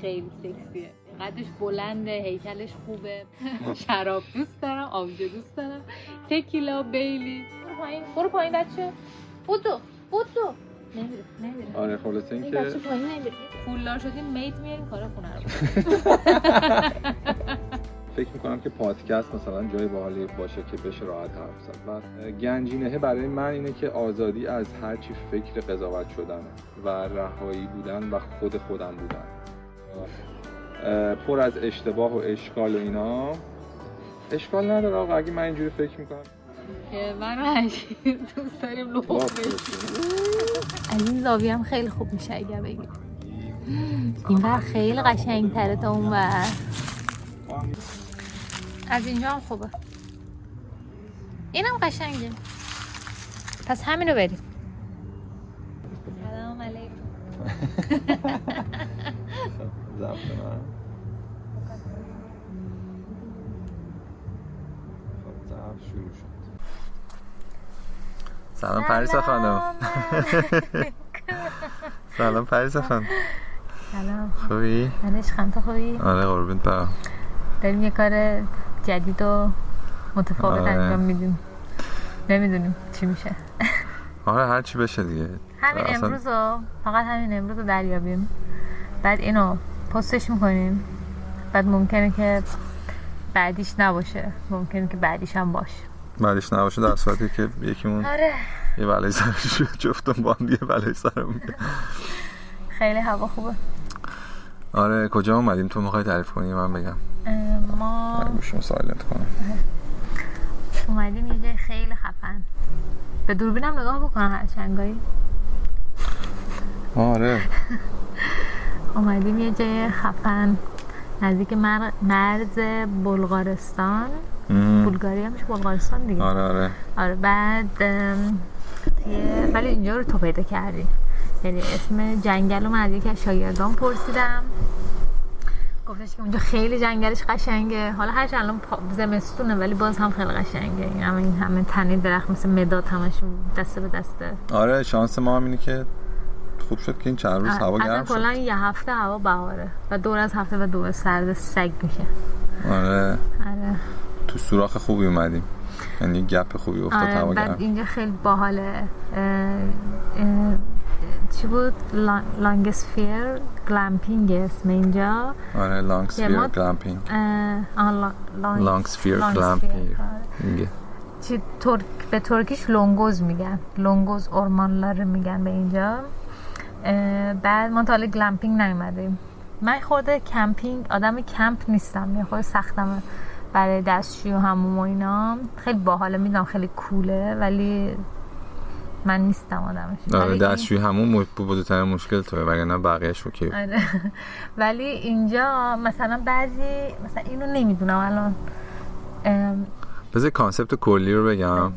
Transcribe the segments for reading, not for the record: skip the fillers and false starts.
خیلی سکسیه، قدش بلنده، هیکلش خوبه. شراب دوست دارم، آبجو دوست دارم، تکیلا، بیلی. برو پایین بچه. بودو نمیره. آره خلاصه این که بچه پایین نمیره. پولدار شدیم میت میاریم کارا خونه رو. فکر میکنم که پادکست مثلا جای باحالی باشه که بشه راحت حرف زد. و گنجینه برای من اینه که آزادی از هر چی فکر قضاوت شدنه و رهایی بودن و خودم بودن، پر از اشتباه و اشکال و اینا. اشکال نداره آقا اگه من اینجوری فکر میکنم که منو دوست داریم لوح بشیم. از این زاویه هم خیلی خوب میشه اگر بگیم این ور خیلی قشنگ تره تا اون ور. از اینجا هم خوبه، اینم قشنگه. پس همینو بریم. سلام علیکم. ضبط من شروع شد. سلام پریسا خانم. سلام پریسا خانم. سلام. خوبی؟ من عشقم، تو خوبی؟ آره قربونت برم. داریم یه کار جدید و متفاوت انجام میدیم، نمیدونیم چی میشه. آره هر چی بشه دیگه. همین امروز رو فقط همین امروز رو دریابیم، بعد اینو پستش میکنیم، بعد ممکنه که بعدیش نباشه، ممکنه که بعدیش هم باشه. بعدیش نباشه در صورتی که یکیمون آره یه بلای سرش جفتم با هم یه بلای سرمون. خیلی هوا خوبه. آره کجا اومدیم تو میخوای تعریف کنی من بگم؟ ما گوشم سایلنت کنم. اومدیم یه جای خیلی خفن. به دوربینم نگاه بکنم هر چنگایی. آره اومدیم یه جای خفن نزدیک مرز بلغارستان. بلغاری هم میشه بلغارستان دیگه. آره بعد ولی اینجا رو تو پیدا کردی، یعنی اسم جنگل رو من از یکی از شاگردان پرسیدم، گفتش که اونجا خیلی جنگلش قشنگه. حالا هرچند الان زمستونه ولی باز هم خیلی قشنگه، این همه تنه درخت مثل مداد همشون دسته به دسته. آره شانس ما هم اینه که خوب شد که این چند روز هوا گرم شد. کلا یه هفته هوا بهاره و دور از هفته و دور سرد سگ میشه. آره تو سوراخ خوبی اومدیم، یعنی گپ خوبی افتاد هوا گرم. بعد اینجا خیلی باحاله. چی بود؟ لانگسفیر گلمپینگ اسم اینجا. آره لانگسفیر گلمپینگ. لانگسفیر گلمپینگ چی به ترکیش لونگوز میگن، لونگوز اورمانلاره میگن به اینجا. بعد ما تا حالا گلمپینگ نیومدیم. من خورده کمپینگ آدم کمپ نیستم، یه خورده سختمه برای دستشویی و حموم و اینا. خیلی باحاله، میدونم خیلی کوله ولی من نیستم آدمش. آره دستشویی حموم بزرگترین مشکل توه وگرنه بقیه‌اش اوکی. آره ولی اینجا مثلا بعضی مثلا اینو نمیدونم الان. بذار کانسپت کلی رو بگم.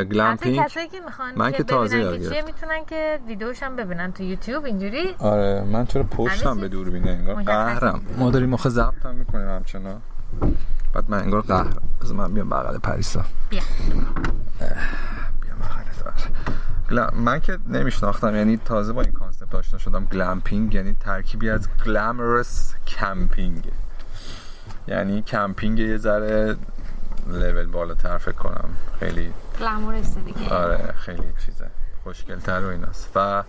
گلمپینگ کسایی که میخوان من که تازه یاد گرفتم میتونن که ویدیوش هم ببینن تو یوتیوب اینجوری. آره من چرا پشتم به دوربینه انگار قهرم. ما داریم آخه ضبط هم میکنیم همچنان، بعد من انگار قهرم. بذار من بیام بغل پریسا. بیا بغلت. من که نمیشناختم، یعنی تازه با این کانسپت آشنا شدم. گلمپینگ یعنی ترکیبی از گلامرس کمپینگ، یعنی کمپینگ یه ذره لول بالاتر فکر کنم، خیلی گلامورسه دیگه. آره خیلی چیزه خوشگل‌تر و ایناست. و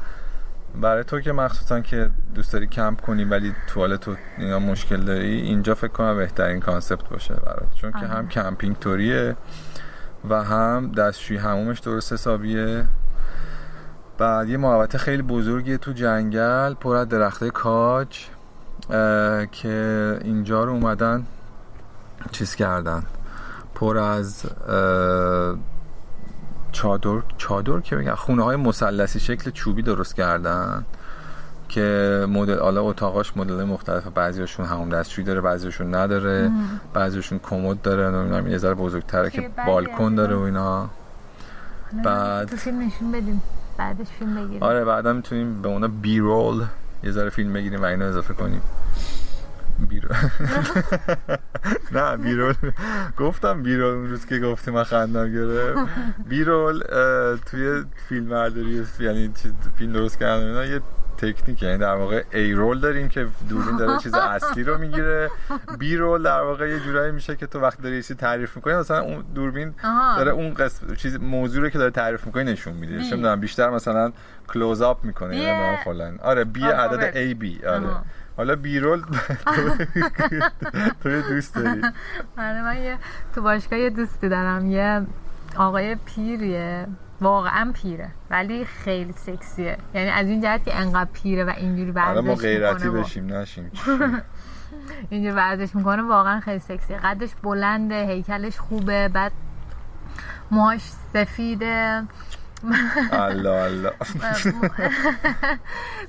برای تو که مخصوصا که دوست داری کمپ کنی ولی توالت و اینا مشکل داری، اینجا فکر کنم بهترین کانسپت باشه برات، چون که هم کمپینگ توریه و هم دستشویی حمومش درست حسابیه. بعد یه محوطه خیلی بزرگیه تو جنگل پر از درخته کاج که اینجا رو اومدن چیز کردن، پر از چادر که بگن خونه های مثلثی شکل چوبی درست کردن که مدل حالا اتاقاش مدل مختلفه، بعضیاشون همون دستشویی داره، بعضیاشون نداره، بعضیاشون کمد داره، نمیدونم یه ذره بزرگتره که بالکن داره و اینا. بعد تو فیلم نشون بدیم بعدش فیلم بگیریم. آره بعدا میتونیم به اونا بی رول یه ذره فیلم بگیریم و اینو اضافه کنیم. بیرول نه بیرول گفتم بیرول اون روز که گفتی من خندم گرفت. بیرول توی فیلم برداری یعنی فیلم درست کردن اینا یه تکنیک، یعنی در واقع ای رول داریم که دوربین داره چیز اصلی رو میگیره، بی رول در واقع یه جورایی میشه که تو وقتی داری یه چیزی تعریف می‌کنی مثلا اون دوربین داره اون قسم چیز موضوعی رو که داره تعریف می‌کنی نشون میده، چه می‌دونم بیشتر مثلا کلوز آپ می‌کنه یا فلان. آره بی عدد ای بی. آره حالا بی رول تو دوست داری؟ آره من تو باشگاه یه دوستی دارم، یه آقای پیریه، واقعا پیره ولی خیلی سکسیه، یعنی از این جهت که انقدر پیره و اینجوری ورزش میکنه. ما غیرتی بشیم نشیم. اینجوری ورزش میکنه واقعا خیلی سکسیه. قدش بلنده، هیکلش خوبه، بعد موهاش سفیده. الله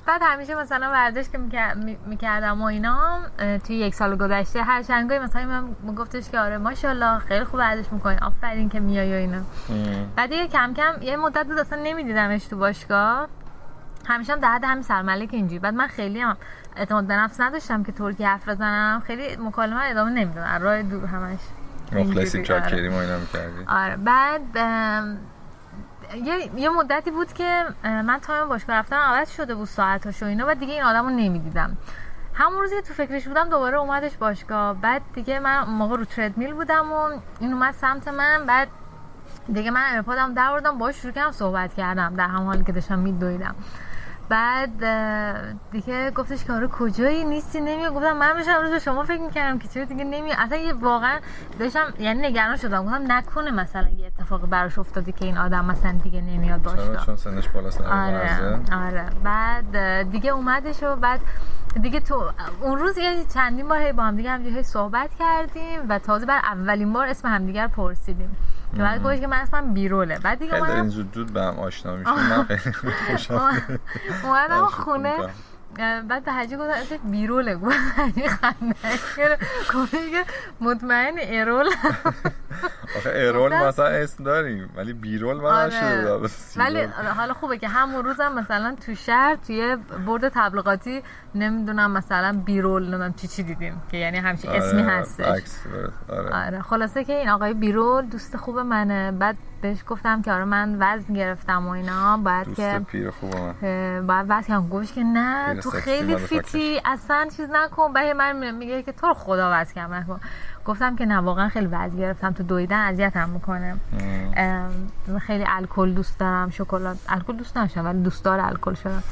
بعد همیشه مثلا ورزش که میکردم و اینا توی 1 سال گذشته هر چندگاهی مثلا من گفتش که آره ماشاءالله خیلی خوب ورزش میکنی، آفرین که میای و اینا. بعد دیگه کم کم یه مدت بود اصلا نمیدیدمش تو باشگاه، همیشه هم در همین سرملک اینجوری. بعد من خیلی هم اعتماد به نفس نداشتم که ترکی حرف بزنم، خیلی مکالمه ادامه نمیدادم، راه دور همش مخلصی چاکری ما اینا میکردی. آره بعد یه مدتی بود که من تایم باشگاه رفتم عوض شده بود ساعتاشو اینا، بعد دیگه این آدمو نمیدیدم. همون روزی که تو فکرش بودم دوباره اومدش باشگاه، بعد دیگه من موقع رو تردمیل بودم و این اومد سمت من، بعد دیگه من ایرپادم در آوردم باهاش شروع کردم صحبت کردم در همون حالی که داشتم میدویدم. بعد دیگه گفتش که آره کجایی نیستی نمیاد. گفتم من بهش امروز به شما فکر می‌کردم که چرا دیگه نمیاد. اصلا یه واقعا داشتم یعنی نگران شدم، گفتم نکنه مثلا یه اتفاقی براش افتاده که این آدم مثلا دیگه نمیاد باشگاه چون سنش بالاست. آره بعد دیگه اومدش و بعد دیگه تو اون روز یه چندین بار با هم دیگه همینجوری صحبت کردیم و تازه بر اولین بار اسم همدیگه رو پرسیدیم که بعد گفتش که من اسمم بیروله. بعد دیگه خیلی دارین زود به هم آشنا میشیم. من خیلی خوشم اومدم خونه، بعد به حجی گفتم اسمش بیروله، گفت حجی خنده کرد، گفت که مطمئن ایرول. آخه ایرول مثلا اسم داریم ولی بیرول من نشده بودم. ولی حالا خوبه که همون روزم مثلا تو شهر توی برد تبلیغاتی نمیدونم مثلا بیرول نمیدونم چی دیدیم که یعنی همچین اسمی هستش. آره خلاصه که این آقای بیرول دوست خوب منه. بعد بهش گفتم که آره من وزن گرفتم و اینا، باید که دوست پیر خوب من باید وزن کنم. گفتش که نه تو خیلی فیتی اصلا چیز نکن. بعد من میگه که تو رو خدا وزن کم نکن. گفتم که نه واقعا خیلی وزن گرفتم، تو دویدن اذیتم میکنه. خیلی الکل دوست دارم، شکلات الکل دوست نداشتم ولی دوست دار الکل شدم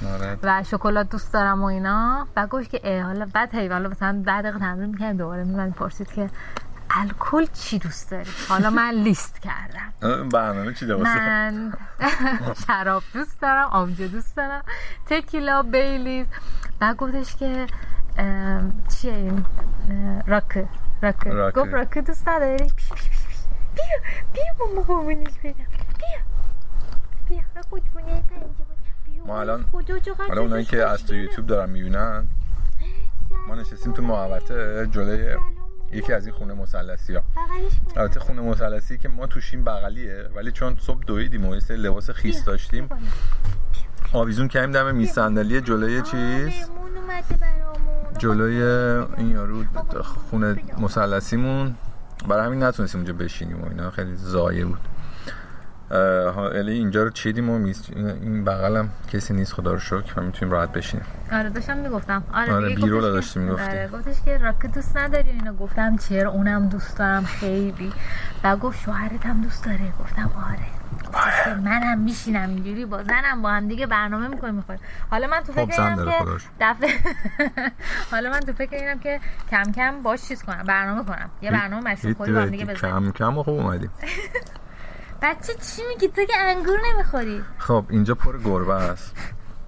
و شکلات دوست دارم و اینا. بعد گفت که حالا بعد حالا مثلا 10 دقیقه تمرین می‌کردم دوباره من پرسید که الکل چی دوست داری؟ حالا من لیست کردم. برنامه چی داره؟ من شراب دوست دارم، آبجو دوست دارم، تکیلا، بیلیز. بعد گفتش که چیه این؟ راک. گفت راک دوست نداری؟ بیا ماما بابونیش بدم. بیا خود بونیه پنجه. ما الان اونایی که از تو یوتیوب دارن میبینن ما نشستیم تو محوطه جلوی یکی از این خونه مثلثی ها. البته خونه مثلثی که ما توشیم بغلیه، ولی چون صبح دویدیم و یه سری لباس خیس داشتیم آویزون کردیم دم میز صندلی جلوی چیز، جلوی این یارو خونه مثلثیمون، برای همین نتونستیم اونجا بشینیم و اینا خیلی ضایع بود. الی اینجا رو چیدیم و این بغلم کسی نیست خدا رو شکر و میتونیم راحت بشینیم. آره داشتم میگفتم. آره بیرول داشتیم میگفتیم. گفتش که راک دوست نداری اینو. گفتم چرا، اونم دوست دارم خیلی. بعد گفت شوهرت هم دوست داره؟ گفتم آره. من هم میشینم اینجوری با زنم با هم دیگه برنامه میکنیم. حالا من تو فکر اینم که حالا من تو فکر اینم که کم کم باش چیز کنم، برنامه کنم، یه برنامه مشروب خوری با هم دیگه بزنیم. کم خوب اومدیم. بچه چی میگی تو که انگور نمیخوری؟ خب اینجا پر گربه است.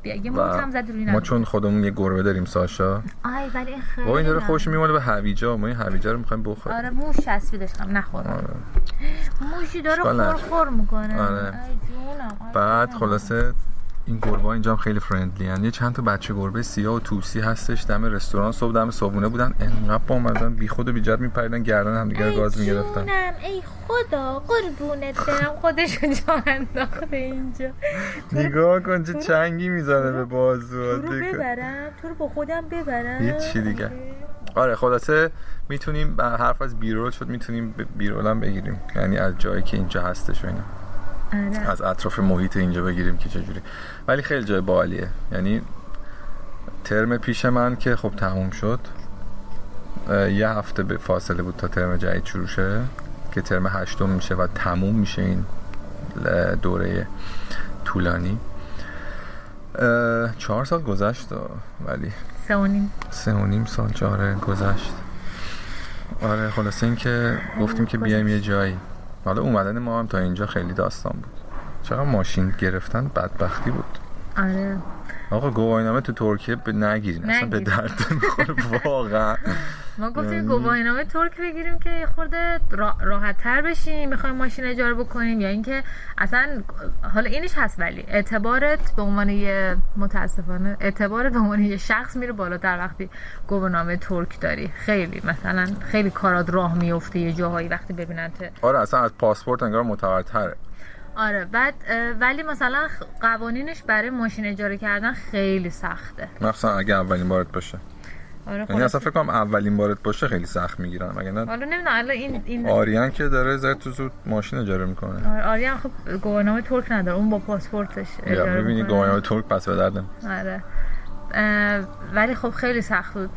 یه موتم زد روی ما چون خودمون یه گربه داریم ساشا. ولی این خیلی این داره خوش میمونه به هویجا. ما این هویجا رو میخوایم بخوریم. آره موش چسبیدش هم نخورم. موشی داره خور میکنه. آره. بعد خلاصه این گربه ها اینجا هم خیلی فرندلی ان. یه چند تا بچه گربه سیاه و توسی هستش دم رستوران صبح دم صبحونه بودن، انقدر با اومدن بی خود و بی جد میپریدن گردن هم دیگه رو گاز میگرفتن. ای خدا قربونت برم خودشون جا انداخته اینجا. نگاه کن چه چنگی میزنه به بازو. تو رو ببرم، تو رو با خودم ببرم. هیچ چی دیگه. آره خلاصه میتونیم حرف از بیرول شد، میتونیم بیرول هم بگیریم، یعنی از جایی که اینجا هستش و اینا. از اطراف محیط اینجا بگیریم که چجوری. ولی خیلی جای باحالیه، یعنی ترم پیش من که خب تموم شد، یه هفته به فاصله بود تا ترم جدید شروع شه که ترم 8 میشه و تموم میشه این دوره طولانی. 4 سال گذشت ولی 3.5 سال 4 گذشت. آره خلاصه این که گفتیم که بیایم یه جایی. حالا اومدن ما هم تا اینجا خیلی داستان بود. چقدر ماشین گرفتن بدبختی بود. آره آقا گواهینامه تو ترکیه نگیرین اصلا به درد نمیخوره واقعا. ما گفتیم گواهینامه ترک بگیریم که یه خورده راحت تر بشیم، میخوایم ماشین اجاره بکنیم، یا اینکه اصلا حالا اینش هست ولی اعتبارت به عنوان یه متاسفانه اعتبارت به عنوان یه شخص میره بالاتر وقتی گواهینامه ترک داری. خیلی مثلا خیلی کارات راه میفته یه جاهایی وقتی ببیننت. آره اصلا از پاسپورت انگار معتبرتره. آره بعد ولی مثلا قوانینش برای ماشین اجاره کردن خیلی سخته، مثلا اگه اولین بارت باشه. آره یعنی اصلا فکر کنم اولین بارت باشه خیلی سخت میگیرن. مگه نه؟ حالا نمیدونم الان این آریان که داره زرد تو زود ماشین اجاره میکنه. آره آریان خب گواهینامه ترک نداره، اون با پاسپورتش اجاره میکنه. میبینی گواهینامه ترک پس به دردم. آره ولی خب خیلی سخت بود.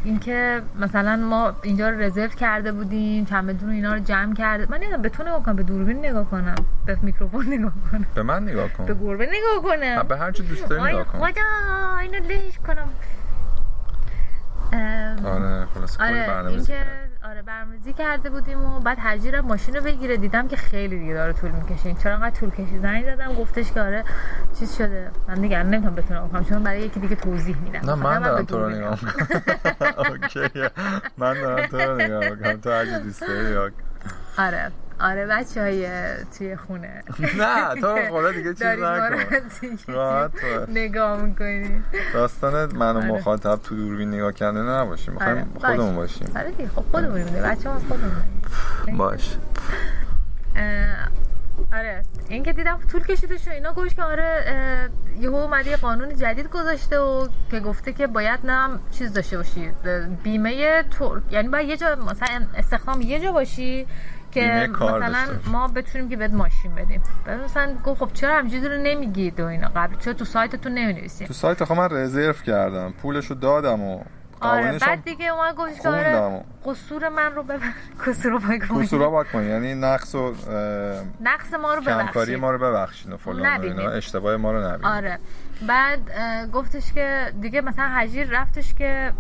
اینکه مثلا ما اینجا رو رزرو کرده بودیم، چمدون اینا رو جمع کرده. من نمیدونم به تو نگاه کنم، به دوربین نگاه کنم، به میکروفون نگاه کنم، به من نگاه کن، به گربه نگاه کنم، به هر چی دوست داری نگاه کن. خدا اینو لهش کنم. آره خلاص آره برنامه‌ریزی آره برنامه‌ریزی کرده بودیم و بعد حجیرم ماشین رو بگیره، دیدم که خیلی دیگه داره طول میکشه. چرا انقدر طول کشید؟ زنگ زدم گفتش که آره چیز شده. من دیگه نمیتونم بتونم بکنم چون برای یکی دیگه توضیح میدم. نه من دارم تو رو نگاه میکنم. اوکی من دارم تو رو نگاه میکنم، تو هر چی دوست داری. آره بچه‌های توی خونه نه تو خدا دیگه چیز نکن، راحت نگاه میکنی. داستان من و مخاطب تو دوربین نگاه کردن نباشیم، میخوایم خودمون باشیم. آره دیگه خب خودمون میمونه، بچه‌ها خودمون باش. آره این که دیدم طول کشیده شو اینا، گوش که آره یهو اومده یه قانون جدید گذاشته و که گفته که باید نم چیز داشته باشی، بیمه یعنی باید یه جا مثلا استخدام یه جا باشی که مثلا ما بتونیم که بهت ماشین بدیم. مثلا گفت خب چرا همینجوری رو نمیگید و اینا، قبل چرا تو سایتتون نمی‌نویسید؟ تو سایت خب من رزرو کردم، پولشو دادم و آره بعد دیگه اومد گفت که آره قصور من رو ببر، قصورا باید کنی، یعنی نقص ما رو ببخشید، کمکاری ما رو ببخشید و فلان و اینا، اشتباه ما رو نبینید. آره بعد گفتش که دیگه مثلا حجیر رفتش که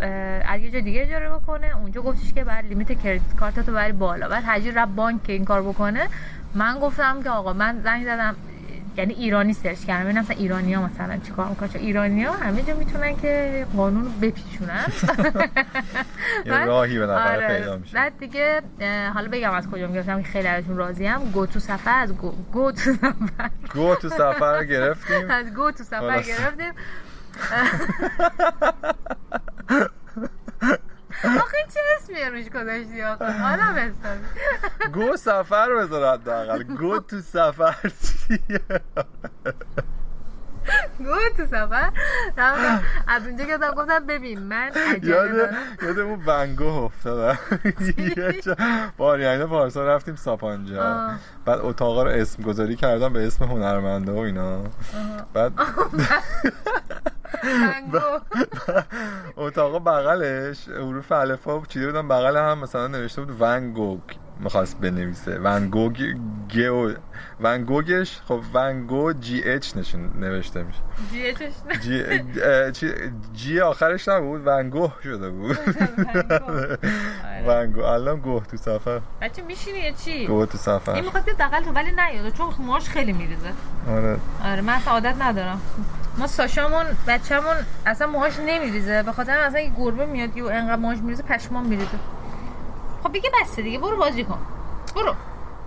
از یه جا دیگه اجاره بکنه، اونجا گفتش که بعد لیمیت کریدیت کارتتو بری بالا. بعد حجیر رفت بانک که این کار بکنه. من گفتم که آقا من زنگ زدم، یعنی ایرانی سرچ کردم ببینم مثلا ایرانی‌ها مثلا چیکار می‌کنن، چون ایرانی‌ها همه جا میتونن که قانون رو بپیچونن. یه راهی به نفر پیدا میشه. بعد دیگه حالا بگم از کجا میگفتم که خیلی ازشون راضیم. گو تو سفر از گو تو سفر گرفتیم. از گو تو سفر گرفتیم. آخه چه اسمی روش گذاشتی آخه؟ آدم حسابی گو سفر بذار حداقل. گو تو سفر چیه؟ گو تو سفر از اونجا که گفتم ببین من یاد اون ونگو افتادم. با آریانه پارسا رفتیم ساپانجا، بعد اتاقا رو اسم گذاری کردم به اسم هنرمنده و اینا. بعد اتاقا بغلش حروف الفا چیده بودن، بغل هم مثلا نوشته بود ونگوگ میخواست بنویسه، ونگوگش خب ونگو جی اچ نوشته میشه. جی آخرش نبود، ونگو شده بود. ونگو. الان گوه تو سفر. بچه میشینی یا چی؟ گوه تو سفر. این میخواد بیاد بغل تو ولی نیاد چون موهاش خیلی میریزه. آره من اصلا عادت ندارم. ما ساشامون بچه‌مون اصلا موهاش نمیریزه، به خاطر اصلا یه گربه میاد یه انقدر موهاش میریزه پشمام میریزه. خب دیگه بسته دیگه، برو بازی کن. برو.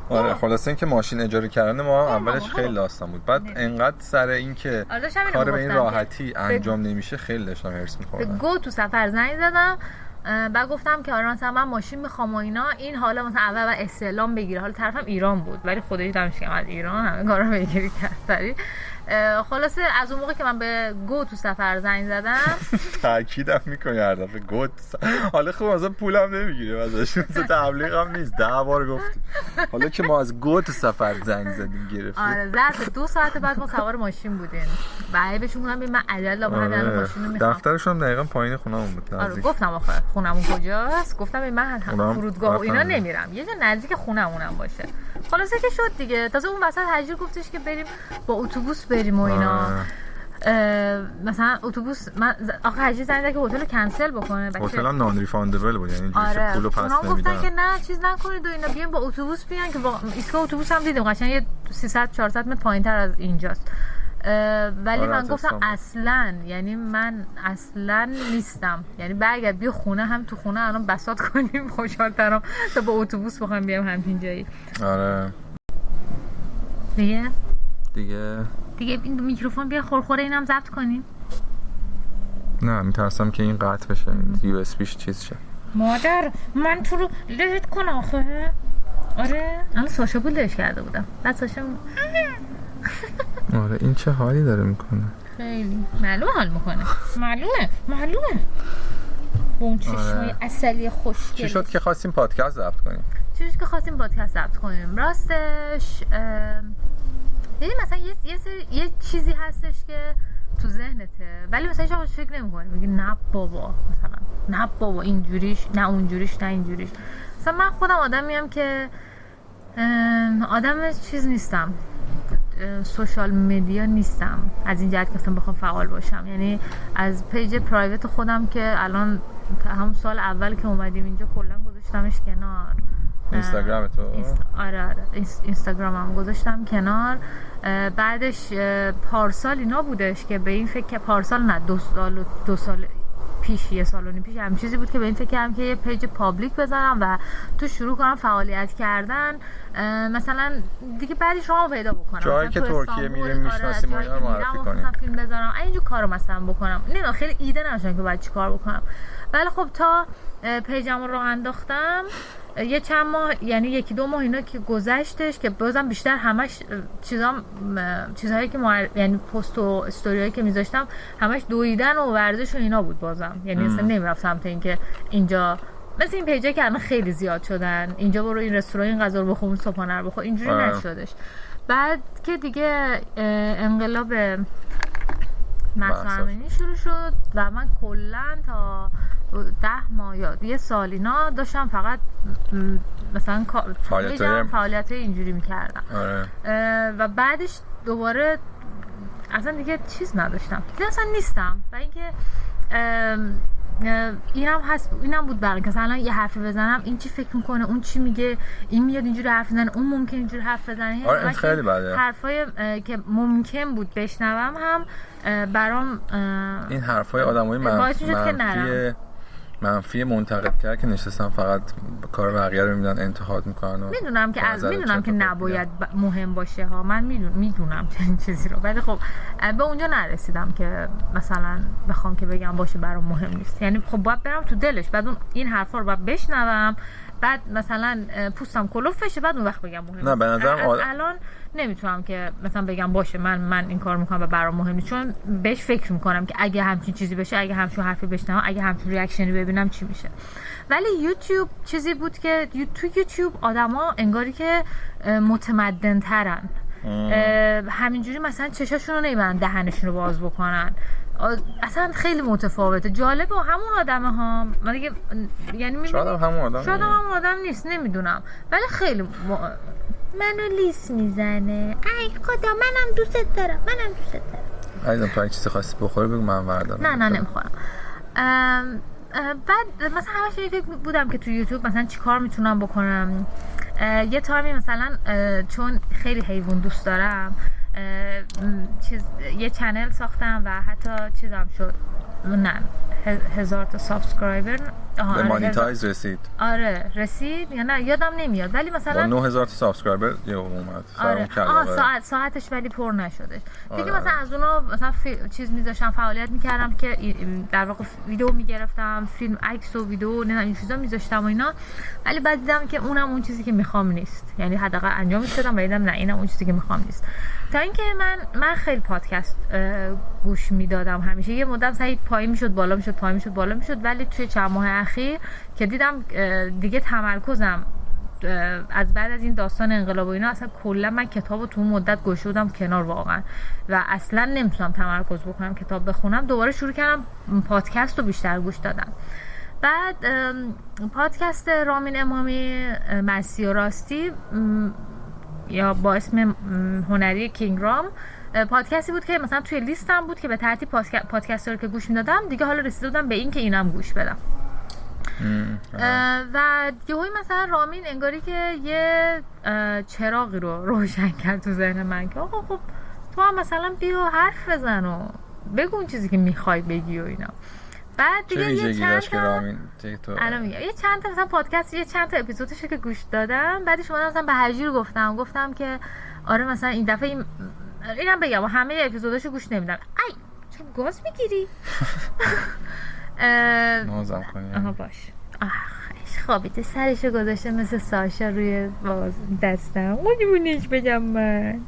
آره خلاصه اینکه ماشین اجاره کردن ما اولش خیلی داستان بود، بعد انقدر سر اینکه کار به این راحتی انجام نمیشه خیلی داشتم هرس می‌خوردم. گو تو سفر زنگ زدم، بعد گفتم که آره مثلا من ماشین میخوام و اینا، این حالا مثلا اول استعلام بگیره، حالا طرفم ایران بود ولی خودش دمش کم از ایران همه کارا بگیری کرد. خلاصه از اون موقع که من به گو تو سفر زنگ زدم تاکیدم میکنی هر دفعه گو حالا خب مثلا پولم نمیگیریم ازش، مثلا تبلیغ هم نیست، 10 بار گفتیم. حالا که ما از گو تو سفر زنگ زدیم گرفتیم. آره ظرف 2 ساعت بعد ما سوار ماشین بودیم. بعد بهشون گفتم من عجله من ماشین رو میخوام. دفترشون دقیقاً پایین خونمون بود. آره گفتم آخه خونمون کجاست؟ گفتم من فرودگاه و اینا نمیرم، یه جا نزدیک خونمونم باشه. خلاصه که شد دیگه. تازه اون وسط حجیر گفتش که بریم با اتوبوس بریم و اینا. مثلا اتوبوس من آخه حجیر زنگ زد که هتل رو کنسل بکنه. هتل هم نان ریفاندبل بود، یعنی اینجوری پولو پس نمیدن. گفتن که نه چیز نکنید و اینا، بیاین با اتوبوس بیان که ایستگاه اتوبوس هم دیدیم قشنگ یه 300 400 متر پایینتر از اینجاست. ولی من گفتم اصلا، یعنی من اصلا نیستم، یعنی برگرد بیا خونه، هم تو خونه الان بساط کنیم خوشحال‌ترم تا با اتوبوس بخوام بیام همین جایی. آره دیگه این میکروفون بیا خورخوره اینم ضبط کنیم. نه میترسم که این قطع بشه، یو اس بیش چیز شه. مادر من تو رو لهت کنم آخه. آره الان ساشا بود لهش کرده بودم، بعد ساشا آره این چه حالی داره میکنه؟ خیلی معلومه حال میکنه. معلومه با اون چشمای عسلی خوشگل. چی شد که خواستیم پادکست ضبط کنیم؟ راستش یعنی مثلا یه چیزی هستش که تو ذهنته ولی مثلا هیچ وقت فکر نمی‌کنی، میگی نه بابا اینجوریش، نه اونجوریش، نه اینجوریش. مثلا من خودم آدمیم که آدم چیز نیستم، سوشال مدیا نیستم از این جهت که مثلا بخوام فعال باشم. یعنی از پیج پرایوت خودم که الان همون سال اول که اومدیم اینجا کلا گذاشتمش کنار. اینستاگرام تو؟ آره اینستاگرامم گذاشتم کنار. بعدش پارسال اینا بودش که به این فکر که پارسال نه 2 سال پیش، 1 سال و نیم پیش هم چیزی بود که به این فکر کردم که یه پیج پابلیک بذارم و تو شروع کنم فعالیت کردن. مثلا دیگه بعدی شما پیدا بکنم جایی که ترکیه میریم میشناسیم و اینا معرفی کنیم، فیلم بذارم اینجور کارو مثلا بکنم. نه خیلی ایده نداشتم که باید چی کار بکنم، ولی خب تا پیجمو راه انداختم یه چند ماه، یعنی 1-2 ماه اینا که گذشتش که بازم بیشتر همش چیزهایی که یعنی پست و استوریایی که میذاشتم همش دویدن و ورزش و اینا بود بازم. یعنی اصلا نمیرفتم سمت اینکه اینجا مثل این پیجا که الان خیلی زیاد شدن، اینجا برو این رستوران این غذا رو بخور، صبحانه رو بخور، اینجوری نشدش. بعد که دیگه انقلاب مسئله شروع شد و من کلا تا 10 ماه یا 1 سال اینا داشتم فقط مثلا فعالیت اینجوری میکردم. و بعدش دوباره اصلا دیگه چیز نداشتم، دیگه اصلا نیستم. و اینکه اینم هست، اینم بود برای که مثلا یه حرفی بزنم این چی فکر میکنه، اون چی میگه، این میاد اینجوری حرف میزنه، اون ممکن اینجوری حرف بزنه. آره خیلی بده. حرفای که ممکن بود بشنوم هم برام این حرفای آدمای منفی منتقد کرد که نشستن فقط کار بقیه رو میدن انتقاد میکنن. میدونم که نباید مهم باشه ها، من میدونم این چیزی رو، ولی خب به اونجا نرسیدم که مثلا بخوام که بگم باشه برام مهم نیست. یعنی خب باید برم تو دلش، بعد این حرفا رو باید بشنوم، بعد مثلا پوستم کلوف بشه، بعد اون وقت بگم مهم. نه به نظرم الان نمیتونم که مثلا بگم باشه من این کار میکنم و برام مهم نیست، چون بهش فکر میکنم که اگه همچین چیزی بشه، اگه همچین حرفی بشنوم، اگه همچین ریاکشنی ببینم چی میشه. ولی یوتیوب چیزی بود که تو یوتیوب آدما انگاری که متمدن ترن، همینجوری مثلا چشاشون رو نمیبرن دهنشون رو باز بکنن، اصلا خیلی متفاوته. جالبه همون آدمه ها، من دیگه یعنی شاید همون آدم نیست، نمیدونم، ولی خیلی منو لیس میزنه. ای خدا منم دوست دارم. عزیزم تو اگه چیزی خواستی بخوری بگو من بردارم. نه نمیخورم. بعد مثلا همش فکر بودم که تو یوتیوب مثلا چی کار میتونم بکنم. یه تایمی مثلا چون خیلی حیوان دوست دارم یه چنل ساختم و حتی چیزم شد، نه 1000 تا سابسکرایبر به مانیتایز رسید. آره رسید یا نه یادم نمیاد، ولی مثلا 9000 تا سابسکرایبر یه اومد. آره. ساعتش ولی پر نشدش دیگه. مثلا از اونا مثلا چیز میذاشتم، فعالیت میکردم که در واقع ویدیو میگرفتم، فیلم، عکس و ویدیو نه این چیزا میذاشتم و اینا، ولی بعد دیدم که اونم اون چیزی که میخوام نیست، یعنی حداقل انجامش دادم و دیدم نه اینم اون چیزی که میخوام نیست. تا اینکه من خیلی پادکست گوش میدادم همیشه، یه مدت مثلا پایین میشد بالا میشد پایین میشد بالا میشد، ولی توی چند ماه اخیر که دیدم دیگه تمرکزم از بعد از این داستان انقلاب و اینا اصلا کلا من کتابو تو مدت گوشه بودم کنار واقعا و اصلا نمیتونم تمرکز بکنم کتاب بخونم. دوباره شروع کردم پادکست رو بیشتر گوش دادم. بعد پادکست رامین امامی مسیح و راستی یا با اسم هنری کینگ رام پادکستی بود که مثلا توی لیستم بود که به ترتیب پادکست‌ها رو که گوش میدادم دیگه حالا رسیده بودم به این که اینم گوش بدم. و یهویی مثلا رامین انگاری که یه چراغی رو روشن کرد تو ذهن من که آقا خب تو هم مثلا بیا حرف بزن و بگو اون چیزی که میخوای بگی و اینا. بعد دیگه یه چند تا مثلا پادکست یه چند تا اپیزودش که گوش دادم، بعدش اومدم مثلا به هجیر گفتم که آره مثلا این دفعه اینم بگم همه اپیزوداشو گوش نمیدم. ای چون گاز میگیری نازم کنی. آها باش. خوابیده سرشو گذاشته مثل ساشا روی دستم. اونیش بگم من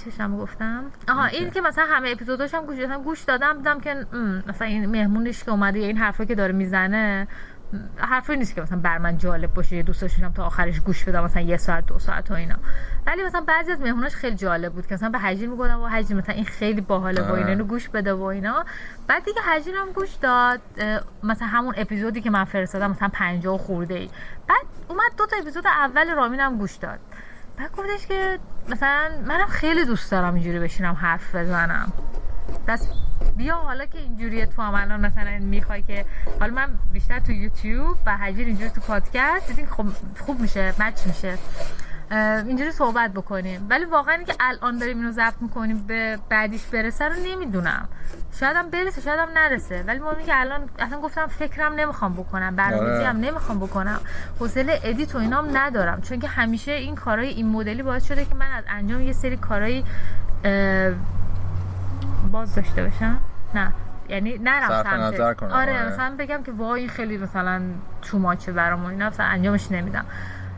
چشم گفتم این که مثلا همه اپیزوداشم گوش دادم دیدم که مثلا این مهمونش که اومده این حرفا که داره میزنه حرفی نیست که مثلا بر من جالب باشه یه دوست داشتم تا آخرش گوش بدم مثلا 1 ساعت 2 ساعت و اینا، ولی مثلا بعضی از مهموناش خیلی جالب بود که مثلا به هجیر میگفتم و هجیر مثلا این خیلی باحاله و اینو گوش بده و اینا. بعد دیگه هجیرم گوش داد مثلا همون اپیزودی که من فرستادم مثلا 50 خورده ای، بعد اومد 2 تا اپیزود اول رامینم گوش داد. بعد گفتش که مثلا منم خیلی دوست دارم اینجوری بشینم حرف بزنم، بس بیا حالا که اینجوریه تو هم الان مثلا میخوای که حالا من بیشتر تو یوتیوب و هجیر اینجوری تو پادکست دیدین خوب میشه مچ میشه اینجوری صحبت بکنیم، ولی واقعا اینکه الان داریم اینو ضبط میکنیم به بعدیش برسه رو نمیدونم، شاید هم برسه شاید هم نرسه، ولی مهمه که الان اصلا گفتم فکرم نمیخوام بکنم، برنامه‌ریزی هم نمیخوام بکنم، حوصله ادیت و اینام ندارم، چون که همیشه این کارهای این مدلی باعث شده که من از انجام یه سری کارهای باز داشته باشم، نه یعنی نرم سمت آره مثلا بگم که وای این خیلی مثلا تو ماچه برام اینا مثلا انجامش نمیدم،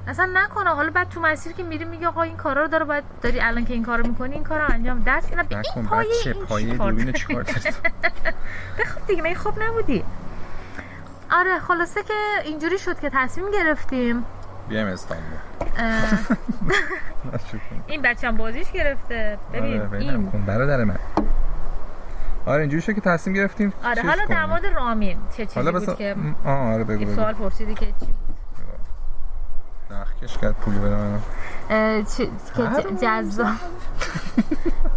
اصلا نکنه حالا بعد تو مسیر که میری میگه آقا این کارا رو داره باید داری الان که این کارو میکنی این کارو انجام دست اینا به این پایه دوربین چیکار داری بخوب دیگه من خوب نبودی. آره خلاصه که اینجوری شد که تصمیم گرفتیم بیایم استانبول. این بچه‌م بازیش گرفته ببین این برادر من. آره اینجوری شد که تصمیم گرفتیم. آره حالا در مورد رامین چه چیزی بود که آره بگو این سوال پرسیدی که چی بود؟ نخکش کرد پولی بده منم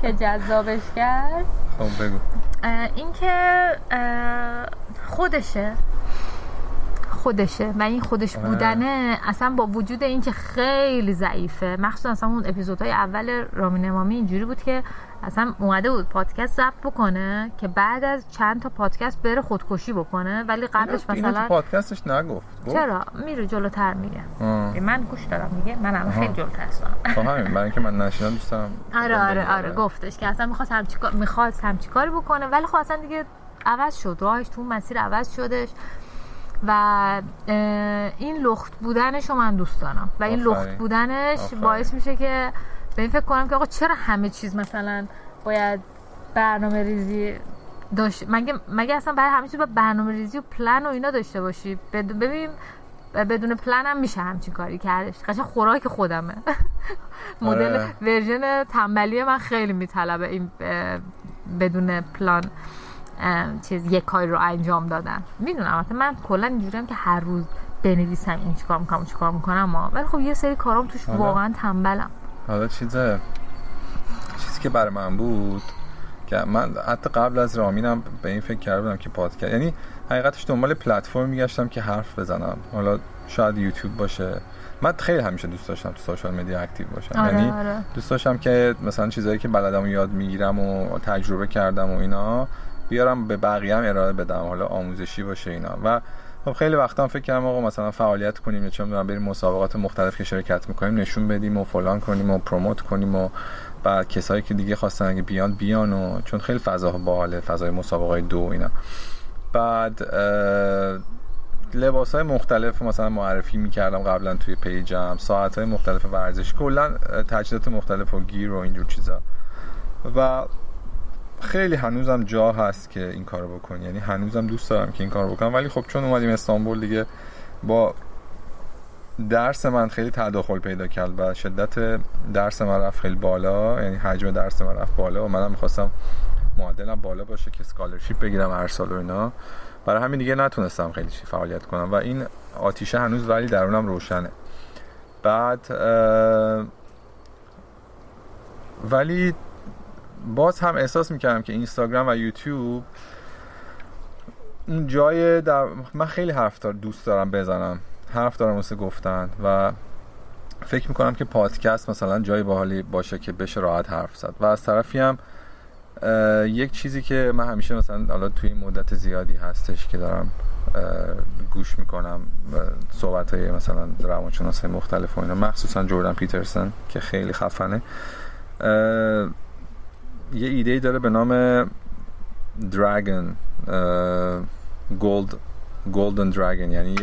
که جذابش کرد. خب بگو. این که خودشه و این خودش بودنه اصلا با وجود این که خیلی ضعیفه، مخصوصا اصلا اون اپیزودهای اول رامین امامی اینجوری بود که اصلا اومده بود پادکست ضبط بکنه که بعد از چند تا پادکست بره خودکشی بکنه، ولی قبلش مثلا تو پادکستش نگفت. چرا میره جلوتر میگه من گوش دارم میگه منم خیلی جلوتر هستم. همین برای اینکه من نشینم دوستم. آره گفتش که اصلا میخواد همچی کاری بکنه، ولی خب اصلا دیگه عوض شد، راهش تو مسیر عوض شدش و این لخت بودنش رو من دوست دارم و این لخت بودنش باعث میشه که به این فکر کنم که آقا چرا همه چیز مثلا باید برنامه ریزی داشت، مگه اصلا برای همه چیز باید برنامه ریزی و پلن و اینا داشته باشی؟ ببین بدون پلن هم میشه همچین کاری کردش، قشنگ خوراک خودمه. مدل ورژن تنبلی من خیلی میطلبه این بدون پلان چیز یک کاری رو انجام دادن. میدونم البته من کلا اینجوریم که هر روز بنویسم این چیکار میکنم اون چیکار میکنم، ولی خب یه سری کارام توش واقعا تنبلم. حالا چیزی که برای من بود که من حتی قبل از رامینم به این فکر کرده بودم که پادکست، یعنی حقیقتش دنبال پلتفرم میگشتم که حرف بزنم. حالا شاید یوتیوب باشه. من خیلی همیشه دوست داشتم تو سوشال مدیا اکتیو باشم. یعنی دوست داشتم که مثلا چیزایی که بلدم یاد میگیرم و تجربه کردم و اینا بیارم به بقیه هم ارائه بدم، حالا آموزشی باشه اینا. و خب خیلی وقتا فکر کردم آقا مثلا فعالیت کنیم یا چه می‌دونم بریم مسابقات مختلف که شرکت می‌کنیم نشون بدیم و فلان کنیم و پروموت کنیم و بعد کسایی که دیگه خواستن اگه بیان و چون خیلی فضا باحاله، فضای مسابقات دو اینا. بعد لباس‌های مختلف مثلا معرفی می‌کردم قبلا توی پیجم، ساعت‌های مختلف ورزش، کلا تجهیزات مختلف و گیر و اینجور چیزا. و خیلی هنوزم جا هست که این کارو بکنی، یعنی هنوزم دوست دارم که این کارو بکنم، ولی خب چون اومدیم استانبول دیگه با درس من خیلی تداخل پیدا کرد و شدت درس من رفت خیلی بالا، یعنی حجم درس من رفت بالا و منم می‌خواستم معدلم بالا باشه که اسکالرشیپ بگیرم هر سال و اینا. برای همین دیگه نتونستم خیلی فعالیت کنم و این آتیشه هنوز ولی درونم روشنه. بعد ولی باز هم احساس میکردم که اینستاگرام و یوتیوب اون جای من خیلی دوست دارم بزنم، حرف دارم واسه گفتن و فکر میکنم که پادکست مثلا جای باحالی باشه که بشه راحت حرف زد. و از طرفی هم یک چیزی که من همیشه مثلا حالا توی مدت زیادی هستش که دارم گوش میکنم صحبت‌های مثلا روانشناسای مختلف و اینا، مخصوصا جردن پیترسن که خیلی خفنه، یه ایده‌ای داره به نام دراگون، گولدن دراگون، یعنی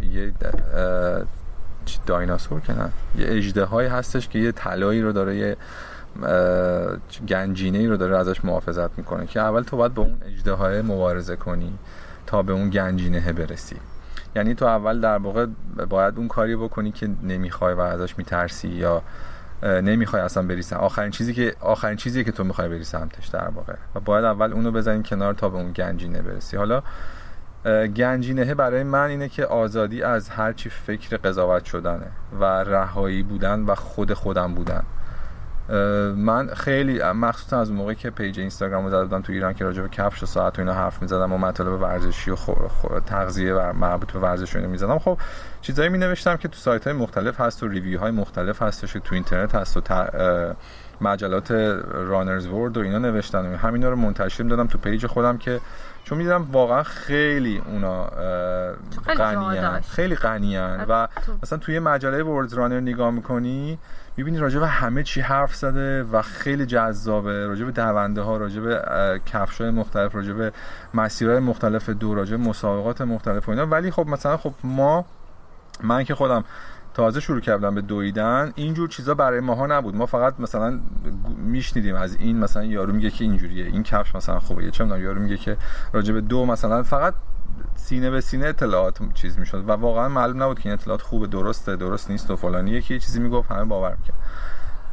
یه دایناسور که نه، یه اژدهایی هستش که یه طلایی رو داره، یه گنجینه‌ای رو داره ازش محافظت میکنه که اول تو باید با اون اژدهای مبارزه کنی تا به اون گنجینه برسی. یعنی تو اول در واقع باید اون کاری بکنی که نمیخوای و ازش میترسی یا نمیخوای اصلا بری آخرین چیزی که تو میخوای بری سمتش در واقع، و باید اول اونو بزنی کنار تا به اون گنجینه برسی. حالا گنجینه برای من اینه که آزادی از هر چی فکر قضاوت شدنه و رهایی بودن و خودم بودن. من خیلی مخصوصا از موقعی که پیج اینستاگرام رو زده بودم تو ایران که راجع به کفش و ساعت و اینا حرف می‌زدم و مطالب ورزشی و تغذیه و مربوط به ورزش و اینا می‌زدم، خب چیزایی می‌نوشتم که تو سایت‌های مختلف هست و ریویوهای مختلف هستش، تو اینترنت هست و مجلات رانرز ورلد و اینا نوشتن و همینا رو منتشر می‌دادم تو پیج خودم که چون می‌دیدم واقعا خیلی اونا خیلی غنیان و مثلا توی مجله ورلد رانر نگاه می‌کنی می‌بینی راجع به همه چی حرف زده و خیلی جذابه، راجع به دونده‌ها، راجع به کفش‌های مختلف، راجع به مسیرهای مختلف دور، راجع به مسابقات مختلف و اینا. ولی خب مثلا خب من که خودم تازه شروع کردم به دویدن، اینجور چیزا برای ماها نبود. ما فقط مثلا میشنیدیم از این، مثلا یارو میگه که اینجوریه، این کفش مثلا خوبه، چه می‌دونم یارو میگه که راجع به دو مثلا فقط سینه به سینه اطلاعات چیز میشد و واقعا معلوم نبود که این اطلاعات خوبه، درست نیست و فلانی. یکی چیزی میگفت همه باور میکرد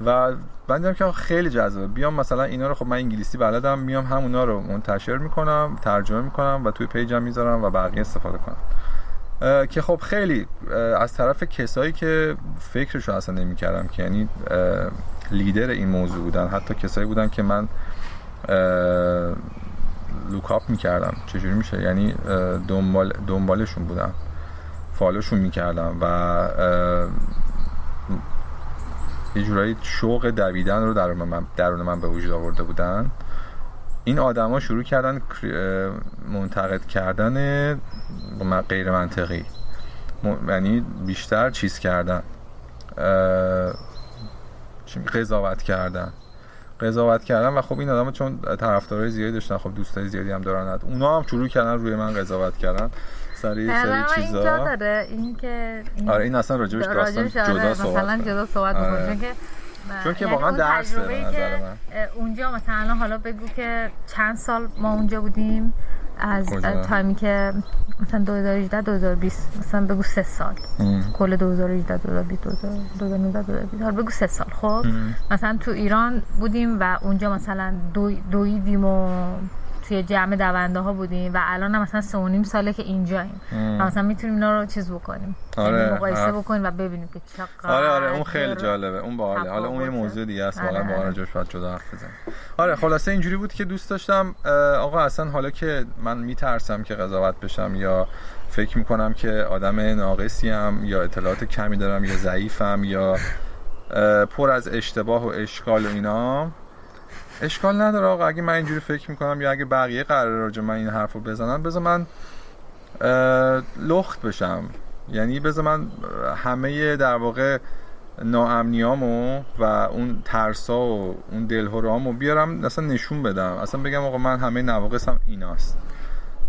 و من دیدم که خیلی جذابه. بیام مثلا اینا رو، خب من انگلیسی بلدم، میام همونا رو منتشر میکنم، ترجمه میکنم و توی پیجم میذارم و بقیه استفاده کنم. که خب خیلی از طرف کسایی که فکرشو اصلا نمیکردم که یعنی لیدر این موضوع بودن، حتی کسایی بودن که من لوکاپ میکردم، چجوری میشه، یعنی دنبالشون بودم، فالوشون میکردم و یه جورایی شوق دویدن رو درون من به وجود آورده بودن. این آدما شروع کردن منتقد کردن غیر منطقی، یعنی بیشتر چیز کردن، قضاوت کردن و خب این آدما چون طرفدارای زیادی داشتن، خب دوستای زیادی هم دارن، اونا هم شروع کردن روی من قضاوت کردن سری چیزا. اینجا داره این که آره این اصلا راجبش داستان جدا صحبت می‌کنه چون که واقعا درس داره به نظر من. اونجا مثلا حالا بگو که چند سال ما اونجا بودیم، از تایمی که مثلا 2018 2020 مثلا بگو 3 سال، کل 2018 2020 2019 2020 حالا بگو 3 سال. خب مثلا تو ایران بودیم و اونجا مثلا دویدیم و توی جمع دونده ها بودیم و الان مثلا 3.5 ساله که اینجاییم و مثلا میتونیم اینا رو چیز بکنیم، مقایسه بکنیم و ببینیم که چقدر. آره اون خیلی جالبه، اون باحاله. حالا اون یه موضوع دیگه است، واقعا راجعش باید جدا حرف بزنیم. آره خلاصه اینجوری بود که دوست داشتم آقا اصلا حالا که من میترسم که قضاوت بشم یا فکر میکنم که آدم ناقصیم یا اطلاعات کمی دارم یا ضعیفم یا پر از اشتباه و اشکال و اینا، اشکال نداره آقا. اگه من اینجوری فکر میکنم یا اگه بقیه قراره راجع من این حرفو بزنن، بذار من لخت بشم. یعنی بذار من همه در واقع ناامنیامو و اون ترسا و اون دلهرهامو بیارم اصلا نشون بدم، اصلا بگم آقا من همه نواقصم ایناست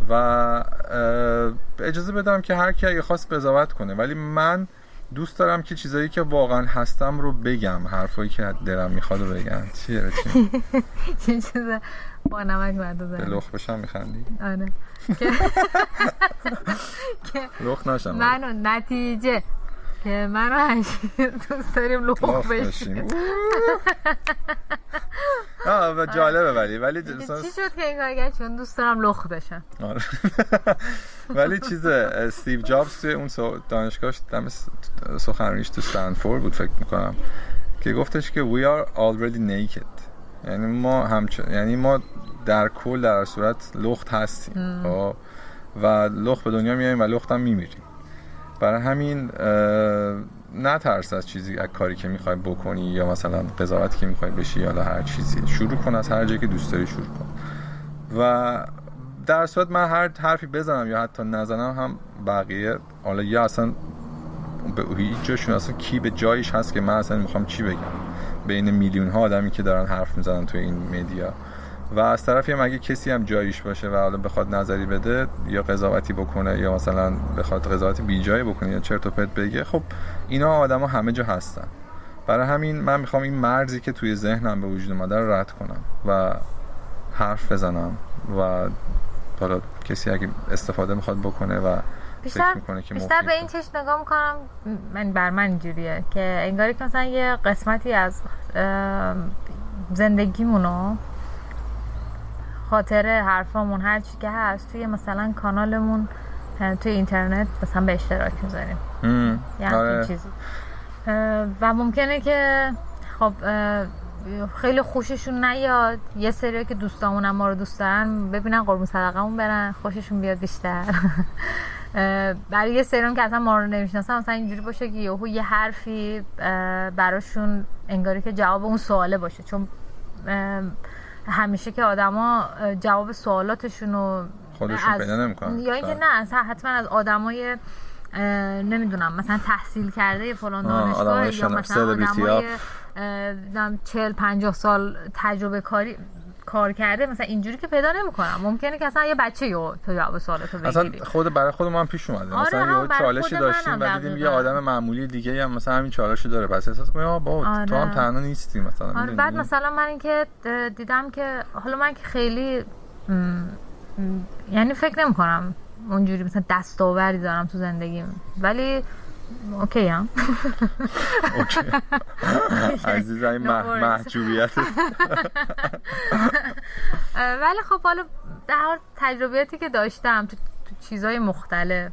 و اجازه بدم که هر کی اگه خواست قضاوت کنه، ولی من دوست دارم که چیزایی که واقعا هستم رو بگم، حرفایی که دلم میخواد رو بگم. چیه چه چیز با نمک بعد به لخ بشم میخندی؟ آره لخ نشم. منو نتیجه که منو دوست داریم لخ بشیم. و جالبه ولی چی شد که این کار کرد؟ چون دوست دارم لخ بشم. ولی چیز استیو جابز توی اون دانشگاهش دم سخنرانیش تو استنفورد بود فکر میکنم که گفتش که we are already naked. یعنی ما در کل در صورت لخت هستیم و لخت به دنیا میاییم و لخت هم میمیریم. برای همین نترس از چیزی، از کاری که میخوای بکنی یا مثلا قضاوتی که میخوای بشی یا هر چیزی، شروع کن از هر جایی که دوست داری شروع کن. و در صورت من هر حرفی بزنم یا حتی نزنم هم بقیه حالا یا اصلا به هیچ جاشون اصلا کی به جایش هست که من اصلا میخوام چی بگم بین میلیون ها آدمی که دارن حرف میزنن توی این مدیا. و از طرفی هم اگه کسی هم جایش باشه و حالا بخواد نظری بده یا قضاوتی بکنه یا مثلا بخواد قضاوتی بی جای بکنه یا چرت و پرت بگه، خب اینا آدما همه جا هستن. برای همین من میخوام این مرزی که توی ذهنم به وجود اومده رو رد کنم و حرف بزنم و حالا کسی اگه استفاده میخواد بکنه و فکر میکنه که بیشتر به این چشم نگاه میکنم، بر من اینجوریه که انگاری که مثلا یه قسمتی از زندگیمونو، خاطره، حرفامون، هر چی که هست توی مثلا کانالمون توی اینترنت مثلا به اشتراک میذاریم. یعنی این چیزی و ممکنه که خب خیلی خوششون نیاد، یه سری که دوستامون هم ما رو دوست دارن ببینن قربون صدقمون برن، خوششون بیاد بیشتر. برای یه سری که اصلا ما رو نمیشناسن مثلا اینجوری باشه که یه حرفی براشون انگاری که جواب اون سواله باشه، چون همیشه که آدما جواب سوالاتشونو خودشون پیدا نمیکنن یا اینکه نه اصلا حتما از آدمای نمیدونم مثلا تحصیل کرده فلان دانشگاه یا مثلا آدمای 40-50 سال تجربه کار کرده مثلا اینجوری که پیدا نمیکنم. ممکنه که اصلا یه بچه تو جواب سوالاتو بگیری. اصلا برای خود من پیش اومده مثلا یه چالشی داشتیم و دیدیم یه آدم معمولی دیگه هم مثلا همین چالشو داره، پس احساس می‌کنم بابا تو هم تنها نیستی مثلا. بعد مثلا من اینکه دیدم که حالا من که خیلی یعنی فکر نمی‌کنم اونجوری مثلا دستاوردی دارم تو زندگیم، ولی اوکی هم اوکی عزیزم این محجوبیت. ولی خب حالا در حال تجربیاتی که داشتم تو چیزای مختلف،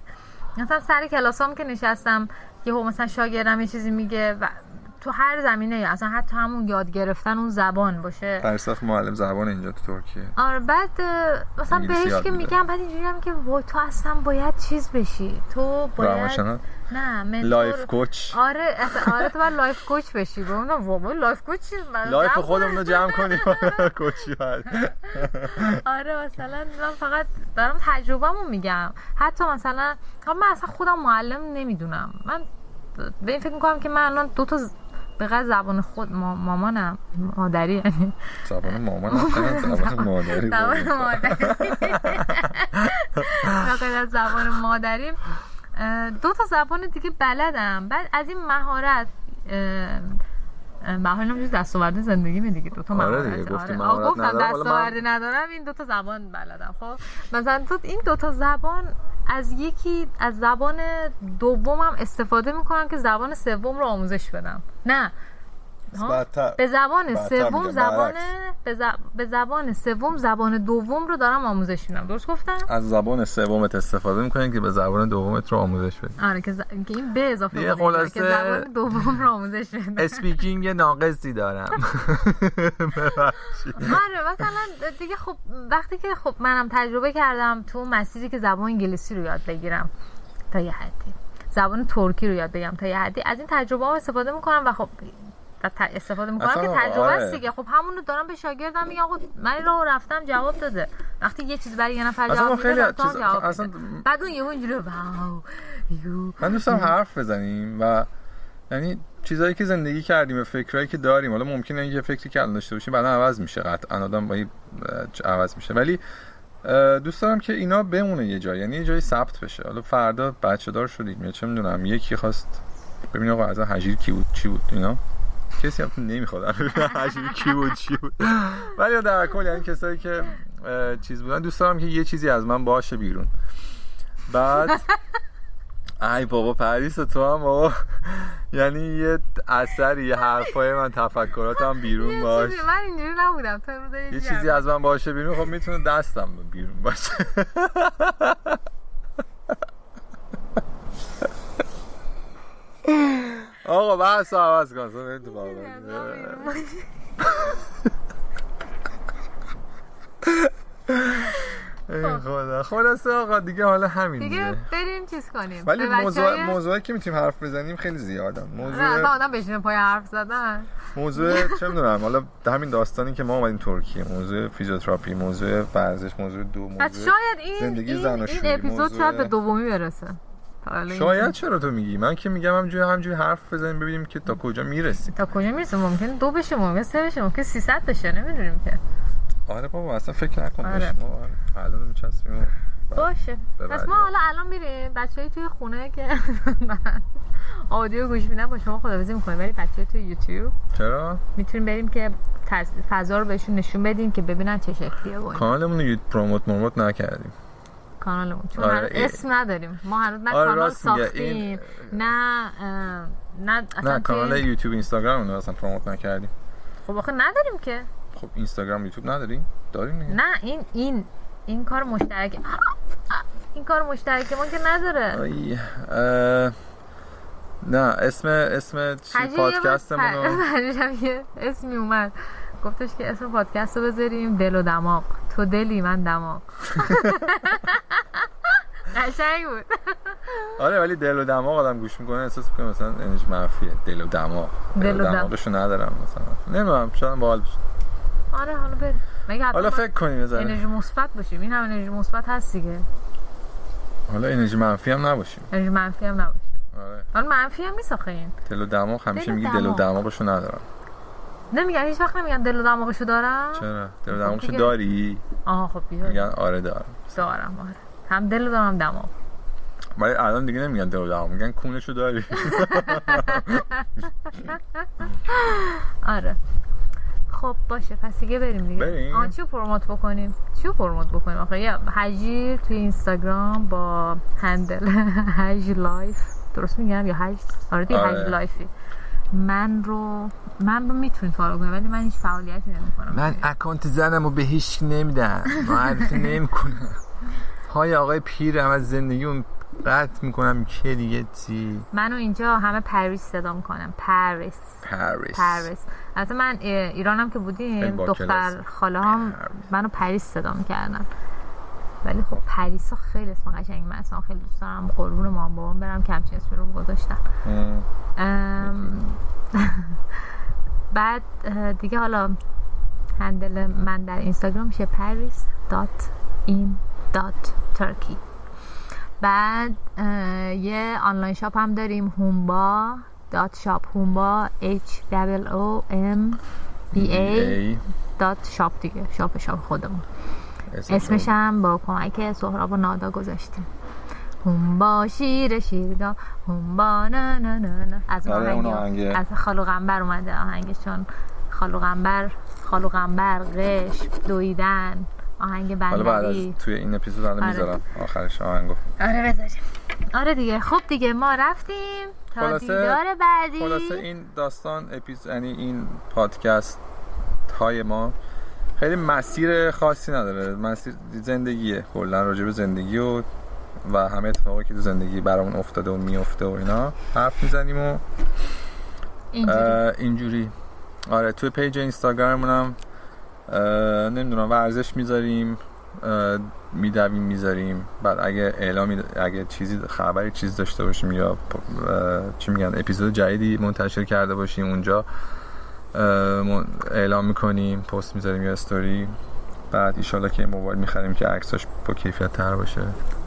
مثلا سر کلاسام که نشستم یهو مثلا شاگردم یه چیزی میگه و تو هر زمینه اصلا حتی همون یاد گرفتن اون زبان باشه، فرسخ معلم زبان اینجا تو ترکیه. آره بعد مثلا بهش که میگم بعد اینجوری هم که وای تو اصلا باید چیز بشی، تو باید نه لایف کوچ. آره تو باید لایف کوچ بشی. گفتم وای لایف کوچ چیه؟ لایف خودمون رو جمع کنیم کوچی بعد. آره مثلا من فقط دارم تجربه‌مو میگم. حتی مثلا من اصلا خودم معلم نمیدونم، من به این فکر میکنم که من الان دو تا به غیر زبان خود مامانم مادری، یعنی زبان مامانم زبان مادری به غیر از زبان مادریم دو تا زبان دیگه بلدم. بعد از این مهارت بحال نمیشه دستاوردی زندگی دیگه دو تا مهارت. آره گفتم دستاوردی ندارم، این دو تا زبان بلدم. خب مثلا تو این دو تا زبان از یکی از زبان دومم استفاده میکنم که زبان سوم رو آموزش بدم. نه به زبان سوم به زبان سوم زبان دوم رو دارم آموزش میدم. درست گفتم؟ از زبان سومت استفاده میکنین که به زبان دومت رو آموزش بدی. آره که این به اضافه کنید که زبان دوم رو آموزش بدم. اسپیکینگ ناقصی دارم. آره مثلا دیگه خب وقتی که خب منم تجربه کردم تو مسیری که زبان انگلیسی رو یاد بگیرم تا یه حدی، زبان ترکی رو یاد بگیرم تا یه حدی، از این تجربه ها استفاده میکنم و خب استفاده میکنم که تجربه است دیگه. خب همون رو دارم به شاگردم میگم آقا من این راهو رفتم جواب داده. وقتی یه چیز برای یه نفر جواب میده تو جواب بده. بعد اون یهو اینجوری واو من دوستم حرف بزنیم و یعنی چیزایی که زندگی کردیم و فکرایی که داریم، حالا ممکنه یه فکری که الان داشته باشیم بعدا عوض میشه، قطعا آدم با عوض میشه، ولی دوست دارم که اینا بمونه یه جایی، یعنی یه جایی ثبت بشه. حالا فردا بچه دار شدیم یا چه میدونم یکی خواست ببین آقا از هجیر کی بود چی بود اینا، کسی هم نمیخواد هجیر کی بود چی بود، ولی در کل یعنی کسایی که چیز بودن دوست دارم که یه چیزی از من باشه بیرون. بعد ای بابا پریس تو هم بابا یعنی یه اثری یه حرفای من تفکراتم بیرون باشه. من اینجوری نبودم تا امروز یه چیزی از من باشه بیرون، خب میتونه دستم بیرون باشه. آقا بحث عوض کن خدا خلاصه آقا دیگه حالا همین دیگه بریم چیز کنیم. ولی موضوعی که میتونیم حرف بزنیم خیلی زیادن. موضوع آدم بشینه پای حرف زدن، موضوع چه میدونم حالا همین داستانی که ما اومدیم ترکیه، موضوع فیزیوتراپی، موضوع ورزش، موضوع موضوع شاید زندگی زن و شوری، این اپیزود شاید به دومی برسه. شاید چرا تو میگی؟ من که میگم همجوری حرف بزنیم ببینیم که تا کجا میرسیم. تا کجا میرسیم؟ ممکن 2 بشه، ممکن 3 بشه، ممکن 300 بشه، نمیدونیم که. آره بابا اصلا فکر نکن. آره. ما الان میچسبیم باشه. پس ما حالا الان میریم بچه‌ای توی خونه که آدیو گوش میدن با شما خداحافظی می‌کنیم، ولی بچه‌ای توی یوتیوب چرا میتونیم بریم که فضا رو بهشون نشون بدیم که ببینن چه شکلیه. کانالمون رو پروموت نکردیم. کانالمون چون اسم نداریم ما هنوز، نه کانال ساختیم نه کانال یوتیوب اینستاگرام رو اصلا پروموت نکردیم. خب آخه نداریم که. خب اینستاگرام یوتیوب نداریم؟ داریم دیگه. نه این کار مشترک، این کار مشترک ما که نداره. نه اسم پادکستمون رو یه اسمی اومد گفتش که اسم پادکست رو بذاریم دل و دماغ. تو دلی من دماغ. قشنگ بود. آره ولی دل و دماغ آدم گوش میکنه احساس میکنه مثلا انرژی منفیه. دل و دماغشو ندارم مثلا، نمیدونم شاید باحال بشه. آره حالا بریم حالا فکر کنیم بذاریم انرژی مثبت باشیم. این هم انرژی مثبت هست دیگه. حالا انرژی منفی هم نباشیم. انرژی منفی هم نباشیم. آره حالا منفی هم نیست آخه. این دل و دماغ همیشه میگی دل و دماغشو ندارم. نمیگن هیچ وقت نمیگن دل و دماغشو دارم. چرا دل و دماغشو داری؟ خب میگن آره دارم. آره هم دل دارم هم دماغ. ولی الان دیگه نمیگن دل و دماغ، میگن کونشو داری. آره خب باشه پس دیگه بریم دیگه. چیو پروموت بکنیم آخه یه هجیر توی اینستاگرام با هندل هج لایف، درست میگم یا هج؟ آره دیگه هج لایفی. من رو میتونید فالو کنید ولی من هیچ فعالیتی نمیکنم. من اکانت زنمو به هیچ نمیدم، معرفی نمیکنم. های آقای پیر هم از زندگیمون قطع میکنم که دیگه چی. منو اینجا همه پاریس صدا میکنم. پاریس. البته من ایرانم که بودیم دختر خاله هم منو پاریس صدا میکردن، ولی خب پاریس ها خیلی اسم قشنگی، من اصلا خیلی دوست دارم قربون مام بابام برم که همچین اسمی رو گذاشتن. بعد دیگه حالا هندل من در اینستاگرام میشه paris.in.turkey. بعد یه آنلاین شاپ هم داریم humba.shop humba HOOMBA.shop دیگه شاپ خودمون. اسمش هم با کمک سهراب و نادا گذاشتیم. همبا شیر دا همبا نه نه نه نه. از آهنگ از خالو قنبر اومده آهنگش، چون خالو قنبر قشم دویدن آهنگ بندری. حالا بعد از توی این اپیزود الان میذارم آخرش آهنگو. آره بذاریم. آره دیگه. خب دیگه ما رفتیم تا دیدار بعدی. خلاصه این داستان یعنی این پادکست های ما خیلی مسیر خاصی نداره، مسیر زندگیه، کلا راجع به زندگی و همه اتفاقی که تو زندگی برامون افتاده و میفته و اینا حرف میزنیم و اینجوری. آره توی پیج اینستاگراممون هم نمیدونم ورزش میذاریم، میدویم میذاریم، بعد اگه چیزی خبری چیز داشته باشیم یا چی میگن اپیزود جدیدی منتشر کرده باشیم اونجا اعلام میکنیم، پست میذاریم یا استوری. بعد ایشالله که موبایل میخریم که عکساش با کیفیت تر باشه.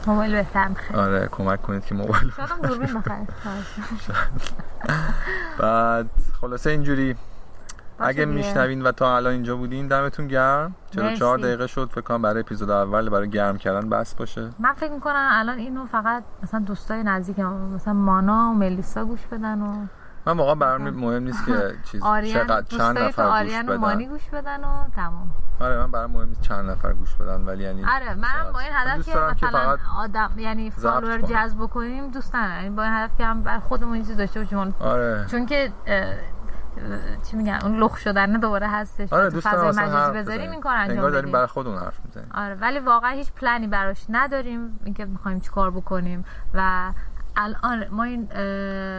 موبایل بهتر میخریم. آره کمک کنید که موبایل شاید هم دوربین بخریم. بعد خلاصه اینجوری اگه میشنوین و تا الان اینجا بودین دمتون گرم. 44 دقیقه شد فکر کنم برای اپیزود اول، برای گرم کردن بس باشه. من فکر میکنم الان اینو فقط مثلا دوستای نزدیکم مثلا مانا و ملیسا گوش بدن و من واقعا برام مهم نیست که چقدر چند نفر گوش بدن. مانی گوش بدن و تمام. آره من برام مهم نیست چند نفر گوش بدن، ولی یعنی آره من با این هدف که مثلا آدم یعنی فالوور جذب کنیم دوستان، یعنی با این هدف که هم بر خودمون چیز داشته باشیم. آره چون که چی میگن اون لخ شدن دوباره هستش. آره تو فضای مجازی بذاریم این کار انجام بدیم. انگار داریم برای خودمون حرف میزنیم. آره ولی واقعا هیچ پلنی براش نداریم اینکه می‌خوایم چیکار بکنیم و الان ما این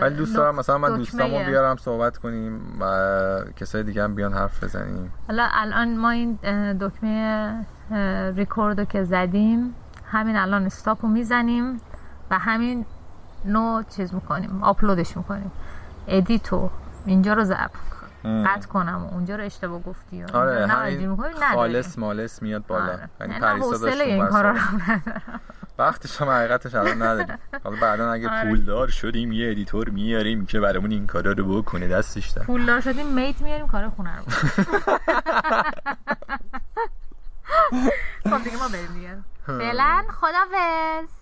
ولی دوست دارم مثلا من دوستامو بیارم صحبت کنیم و کسای دیگه هم بیان حرف بزنیم. حالا الان ما این دکمه ریکوردو که زدیم همین الان استاپو میزنیم و همین نو چیز میکنیم، آپلودش میکنیم، ادیتو اینجا رو ضبط قطع کنم و اونجا رو اشتباه گفتی. آره همین خالص مالس میاد بالا. یعنی پریسا داشت این کارا رو ندارم. وقتش هم حقیقتش الان نداریم. حالا بعدن اگه پولدار شدیم یه ادیتور میاریم که برامون این کارا رو بکنه دستش در. پولدار شدیم میت میاریم کار خونه رو. خب دیگه ما بریم دیگه. فعلا خدافظ.